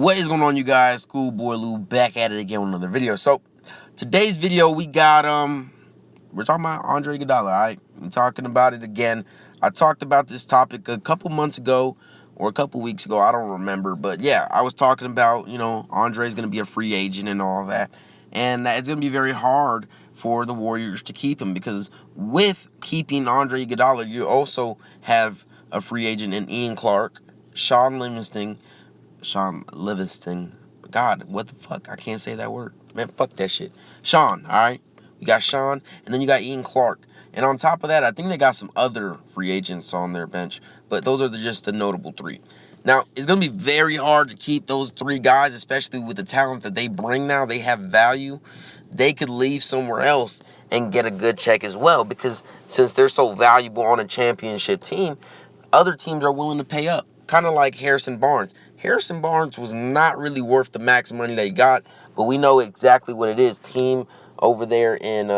What is going on, you guys? Schoolboy Lou back at it again with another video. So today's video we got we're talking about Andre Iguodala, alright? We're talking about it again. I talked about this topic a couple months ago or a couple weeks ago, I don't remember, but yeah, I was talking about, Andre's gonna be a free agent and all that. And that it's gonna be very hard for the Warriors to keep him, because with keeping Andre Iguodala, you also have a free agent in Ian Clark, Sean Livingston. God, what the fuck? I can't say that word. Man, fuck that shit. Sean, alright? You got Sean, and then you got Ian Clark. And on top of that, I think they got some other free agents on their bench. But those are just the notable three. Now, it's going to be very hard to keep those three guys, especially with the talent that they bring now. They have value. They could leave somewhere else and get a good check as well, because since they're so valuable on a championship team, other teams are willing to pay up. Kind of like Harrison Barnes. Harrison Barnes was not really worth the max money they got, but we know exactly what it is. Team over there in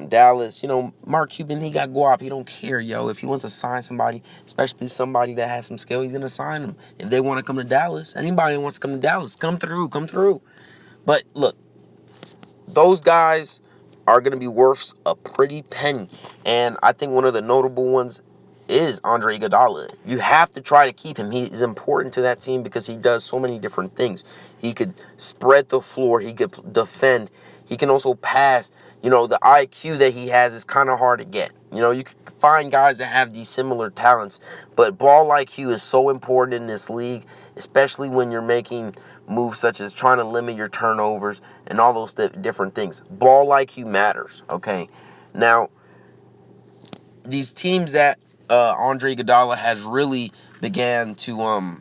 Dallas, Mark Cuban, he got guap. He don't care, yo. If he wants to sign somebody, especially somebody that has some skill, he's gonna sign them. If they want to come to Dallas, anybody who wants to come to Dallas, come through. But look, those guys are gonna be worth a pretty penny, and I think one of the notable ones is Andre Iguodala. You have to try to keep him. He is important to that team because he does so many different things. He could spread the floor. He could defend. He can also pass. The IQ that he has is kind of hard to get. You can find guys that have these similar talents, but ball IQ is so important in this league, especially when you're making moves such as trying to limit your turnovers and all those different things. Ball IQ matters, okay? Now, these teams that Andre Iguodala has really began to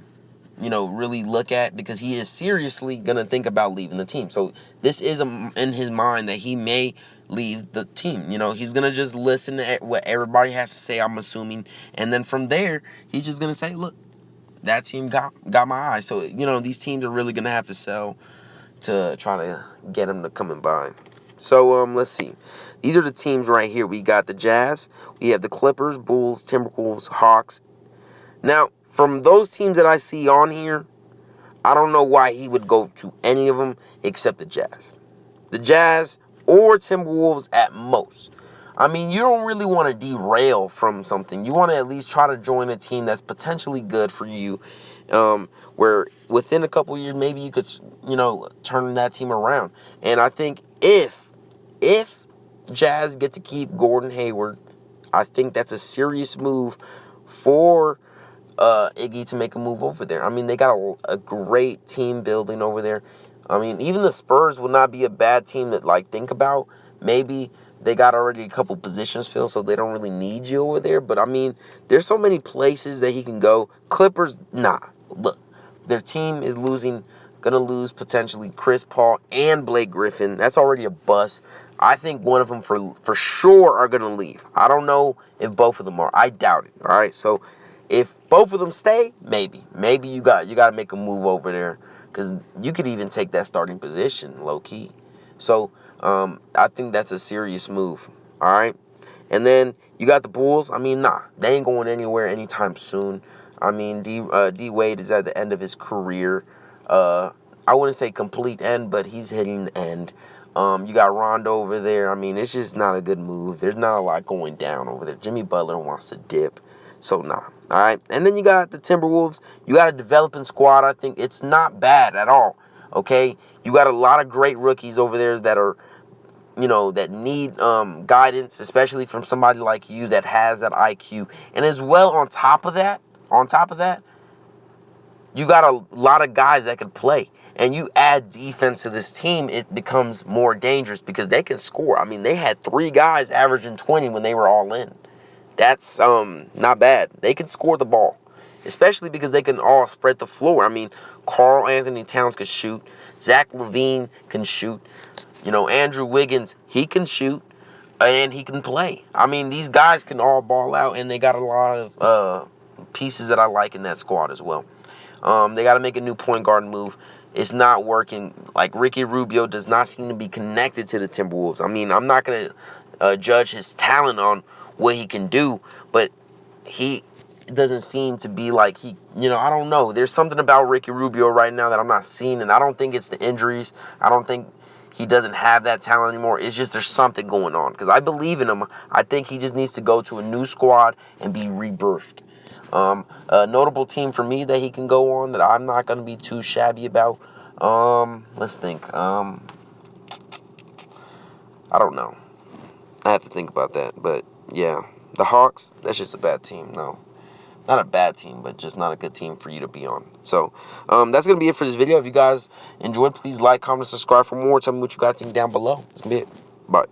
really look at, because he is seriously gonna think about leaving the team. So this is in his mind that he may leave the team. He's gonna just listen to what everybody has to say, I'm assuming, and then from there he's just gonna say, look, that team got my eye. So these teams are really gonna have to sell to try to get him to come and buy. So let's see. These are the teams right here. We got the Jazz, we have the Clippers, Bulls, Timberwolves, Hawks. Now, from those teams that I see on here, I don't know why he would go to any of them except the Jazz. The Jazz or Timberwolves at most. I mean, you don't really want to derail from something. You want to at least try to join a team that's potentially good for you, where within a couple years, maybe you could, turn that team around. And I think if Jazz get to keep Gordon Hayward, I think that's a serious move for Iggy to make a move over there. I mean, they got a great team building over there. I mean, even the Spurs would not be a bad team to think about. Maybe they got already a couple positions filled, so they don't really need you over there. But I mean, there's so many places that he can go. Clippers, nah. Look, their team is gonna lose potentially Chris Paul and Blake Griffin. That's already a bust. I think one of them for sure are gonna leave. I don't know if both of them are. I doubt it. All right, so if both of them stay, maybe you got to make a move over there, because you could even take that starting position low key. So I think that's a serious move. All right, and then you got the Bulls. I mean, they ain't going anywhere anytime soon. I mean, D Wade is at the end of his career. I wouldn't say complete end, but he's hitting the end. You got Rondo over there. I mean, it's just not a good move. There's not a lot going down over there. Jimmy Butler wants to dip. So, nah. All right. And then you got the Timberwolves. You got a developing squad. I think it's not bad at all. Okay. You got a lot of great rookies over there that are, that need guidance, especially from somebody like you that has that IQ. And as well, on top of that, you got a lot of guys that could play. And you add defense to this team, it becomes more dangerous because they can score. I mean, they had 3 guys averaging 20 when they were all in. That's not bad. They can score the ball, especially because they can all spread the floor. I mean, Karl Anthony Towns can shoot. Zach LaVine can shoot. Andrew Wiggins, he can shoot, and he can play. I mean, these guys can all ball out, and they got a lot of pieces that I like in that squad as well. They got to make a new point guard move. It's not working. Like, Ricky Rubio does not seem to be connected to the Timberwolves. I mean, I'm not going to judge his talent on what he can do, but he it doesn't seem to be like he, I don't know. There's something about Ricky Rubio right now that I'm not seeing, and I don't think it's the injuries. I don't think he doesn't have that talent anymore. It's just there's something going on because I believe in him. I think he just needs to go to a new squad and be rebirthed. A notable team for me that he can go on that I'm not going to be too shabby about. Let's think. I don't know. I have to think about that. But yeah, the Hawks, that's just a bad team. No, not a bad team, but just not a good team for you to be on. So that's going to be it for this video. If you guys enjoyed, please like, comment, subscribe for more. Tell me what you guys think down below. That's going to be it. Bye.